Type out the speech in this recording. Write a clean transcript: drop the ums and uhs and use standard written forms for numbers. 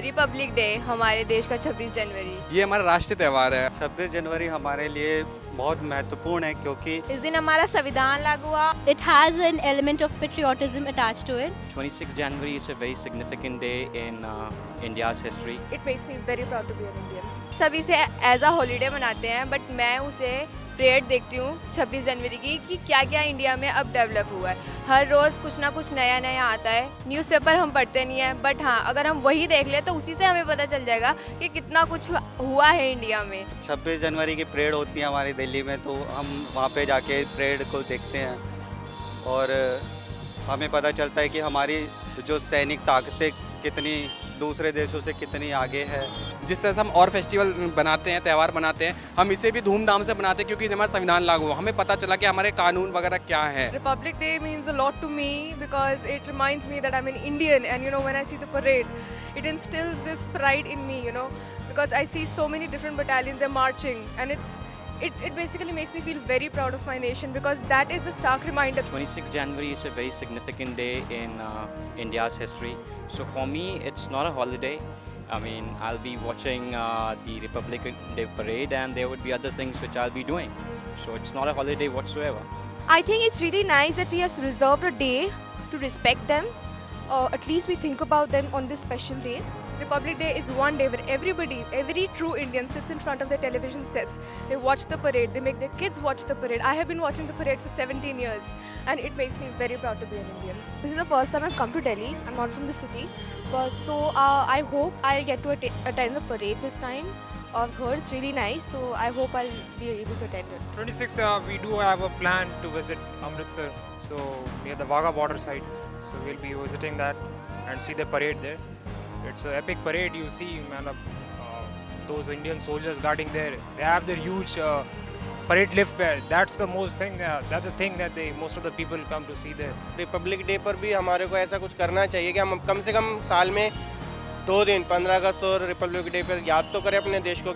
Republic day हमारे देश का 26 जनवरी। ये हमारा राष्ट्रीय त्यौहार है। 26 जनवरी हमारे लिए बहुत महत्वपूर्ण है क्योंकि इस दिन हमारा संविधान लागू हुआ। It has an element of patriotism attached to it. 26 January is a very significant day in India's history. It makes me very proud to be an Indian. सभी से एज अ हॉलीडे मनाते हैं बट मैं उसे parade देखती हूँ 26 जनवरी की कि क्या क्या इंडिया में अब डेवलप हुआ है। हर रोज़ कुछ ना कुछ नया नया आता है। न्यूज़पेपर हम पढ़ते नहीं हैं बट हाँ अगर हम वही देख लें तो उसी से हमें पता चल जाएगा कि कितना कुछ हुआ है इंडिया में। 26 जनवरी की परेड होती है हमारी दिल्ली में, तो हम वहाँ पे जाके परेड को देखते हैं और हमें पता चलता है कि हमारी जो सैनिक ताकतें कितनी दूसरे देशों से कितनी आगे है। जिस तरह से हम और फेस्टिवल बनाते हैं, त्यौहार बनाते हैं, हम इसे भी धूमधाम से बनाते हैं क्योंकि हमारा संविधान लागू हुआ। हमें पता चला कि हमारे कानून वगैरह क्या है। Republic Day means a lot to me because it reminds me that I'm an Indian, and when I see the parade, it instills this pride in me, because I see so many different battalions, they're marching, and it basically makes me feel very proud of my nation because that is the stark reminder. 26 January is a very significant day in India's history. So for me, it's not a holiday. I mean, I'll be watching the Republic Day parade and there would be other things which I'll be doing. So it's not a holiday whatsoever. I think it's really nice that we have reserved a day to respect them, or at least we think about them on this special day. Republic Day is one day where every true Indian sits in front of their television sets. They watch the parade, they make their kids watch the parade. I have been watching the parade for 17 years and it makes me very proud to be an Indian. This is the first time I've come to Delhi. I'm not from the city, but so I hope I get to attend the parade this time. I've heard it's really nice, so I hope I'll be able to attend it. 26th, we do have a plan to visit Amritsar, so near the Wagah border side. So we'll be visiting that and see the parade there. It's an epic parade. You see, man, those Indian soldiers guarding there. They have their huge parade lift there. That's the most thing. That's the thing that most of the people come to see there. Republic day पर भी हमारे को ऐसा कुछ करना चाहिए कि हम कम से कम साल में 2 दिन 15 अगस्त और रिपब्लिक डे पर याद तो करें अपने देश को।